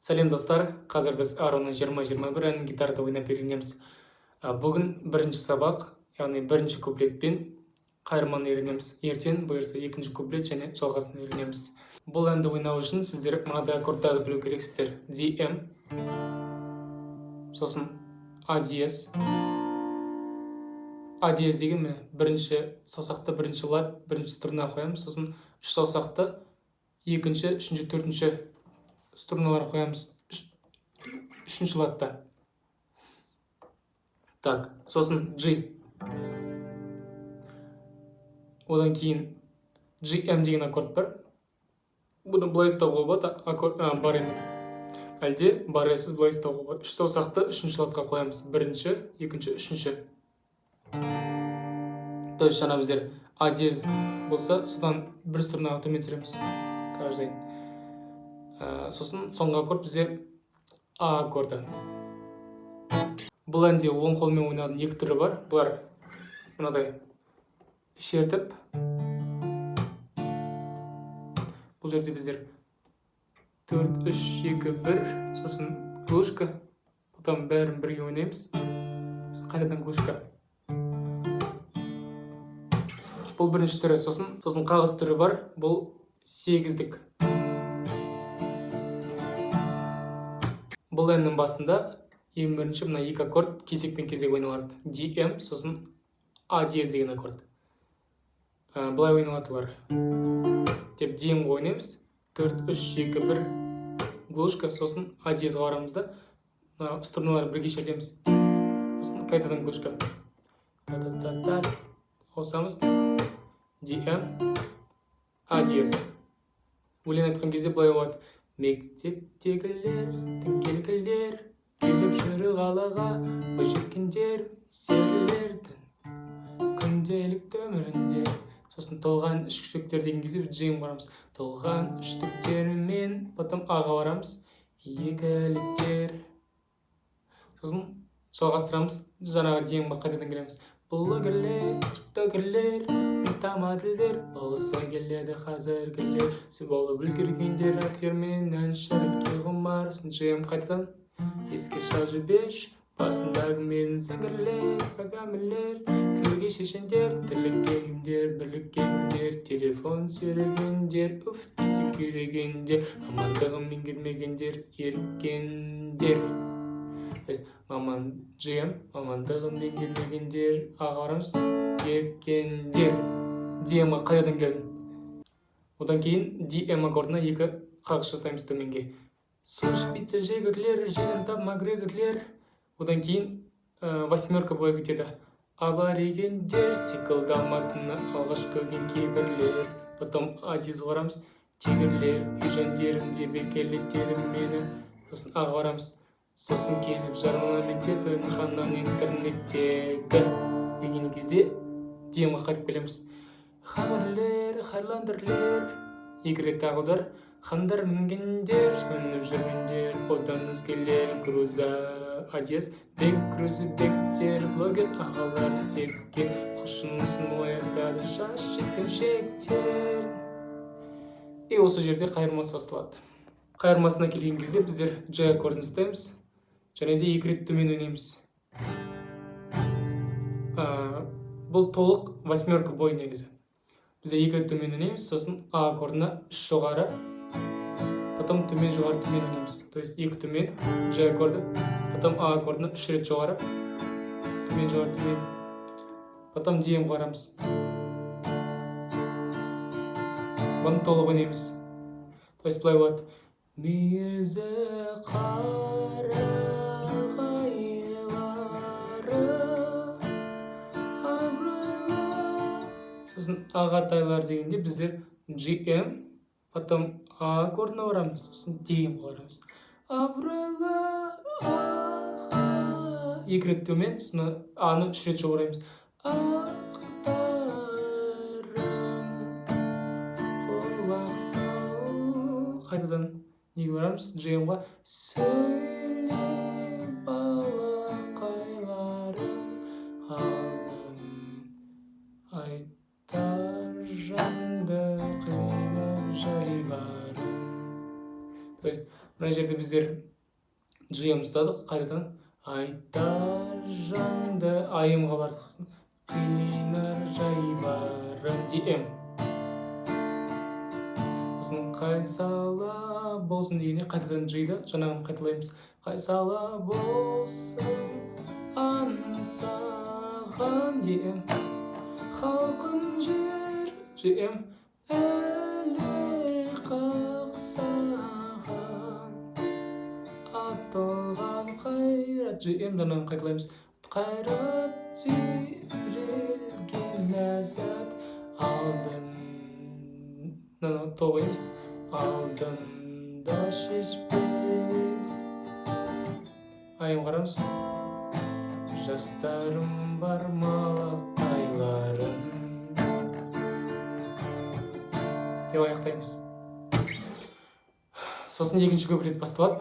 Сәлем достар, қазір біз Аронның 20-21 әнін гитарада ойнап үйренеміз. Бүгін бірінші сабақ, яғни бірінші куплетпен қайырманы үйренеміз. Ертең бұйырса екінші куплет және жалғасын үйренеміз. Бұл әнді ойнау үшін сіздер мынадай аккордтарды білу керексіздер. DM, сосын А диез. А диез деген міне бірінші саусақты бірінші лад, бірінші струна қоямыз, сосын үш саусақты екінші, үшінші, төртінші струналар қоямыз үшінші ладта. Так, сосын G. Одан кейін GM деген аккорд бар. Бұны былай ұстауға болады, бар енді. Әлде барайсыз былай ұстауға болады. Үш саусақты үшінші ладқа қоямыз. Бірінші, екінші, үшінші. То есть жаңа біздер А диез болса, содан бір струнаға төмен түсіреміз. Каждый. Сосын соңғы аккорд бізде А аккорды. Бұл әнде оң қолмен ойнаудың екі түрі бар. Бұлар мынадай шертіп. Бұл жерде біздер 4, 3, 2, 1, сосын глушка. Потом бәрін бірге ойнаймыз. Қайтадан глушка. Бұл бірінші түрі. Сосын қағыс түрі бар. Бұл сегіздік. Бұл әннің басында ең бірінші мына екі аккорд кезекпен кезек ойналады. DM, сосын А диез деген аккорд. Бұлай ойналатылар. Деп DM-ға ойнаймыз. 4, 3, 2, 1 глушка, сосын А диезға барамыз да. Струналар бірге шертеміз. Сосын қайтадан глушка. Ауысамыз. DM, А диез. Өлең айтқан кезде бұлай болады. Мектептегілер, тіңкелгілер, келіп жүрі қалаға, бойжеткендер, серілердің күнделікті өмірінде. Сосын толған үштіктер деген кезде GM барамыз. Толған үштіктермен, потом Аға барамыз. Егіліктер. Сосын жалғастырамыз, жаңағы DM-ға қайтадан келеміз. Блогерлер, тиктокерлер, инстамодельдер, болса келеді қазіргілер. Сіз болып үлгергендер, актер мен әнші, ретке құмарсын. GM қайтадан еске салып жібеш, басындағы менің зәңгірлер, программерлер, тілге шешендер, тірлікке кімдер, бірлікке кімдер, телефон сүйрегендер, уф десе күйрегендер, мамандығын меңгермегендер, еріккендер. Маман GM, мамандығын меңгермегендер, Аға барамыз, еріккендер. DM-ға қайтадан келдім. Одан кейін DM аккордына екі қағыс жасаймыз төменге. Су ішпейді жегірлер, желін тапма грегірлер. Одан кейін восьмерка былай кетеді. Абарегендер, секілді алматыны алғаш көрген кебірлер. Потом А диез барамыз, тегірлер, үйжандерімде бекелеттерім мені. Сосын Аға барамыз. Сосын келіп жармала мететін ханнан интернеттегі деген кезде DM-ға қайтып келеміз. Хамырлер, харландырлер, екі рет тағудар, хандар мінгендер, мініп жүргендер, одан өзгелер, круза А диез, бек крузы бектер, блогер ағалар текке, құшынысын оятады жас жеткіншектер. И осы жерде қайырмасы басталады. Қайырмасына келген кезде біздер G аккордын ұстаймыз. Және де екі рет төмен ойнаймыз. Бұл толық восьмерка бой негізі. Бізде екі рет төмен ойнаймыз, сосын А аккордына үш жоғары, потом төмен жоғары төмен ойнаймыз. То есть екі төмен, G аккорды, потом А аккордына үш рет жоғары, төмен жоғары төмен, потом DM барамыз. Бұны толық ойнаймыз. То есть бұлай болады. Мезі қара сосын Ағатайлар дегенде біздер GM, потом А аккордына барамыз, сосын DM барамыз. Абырлы аға. Екі рет төмен, сосын Аны үш рет жоғараймыз. Ақтарым құлақ сау. Қайтадан неге барамыз? GM-ға. Сөйле балақайларым қалым айтар жанды қинап жайларым. То есть мына жерде біздер жиым ұстадық. Қайтадан айтар жанды айымға бардық сосын. Қинар жайбарым дием. Сосын қайсала болсын дегенде қайтадан жиды. Жаңағыны қайталаймыз. Қайсала болсын аңсаған дием. Халқын жер дием. Әлі қақсаған атылған қайрат дием. Жаңағыны қайталаймыз. Қайрат түйрелген ләззат алдын. Тоғаймыз. Алдында шешпес. Айым қарамыз. Жастарым бар малақайларым. Деп аяқтаймыз. Сосын екінші куплет басталады.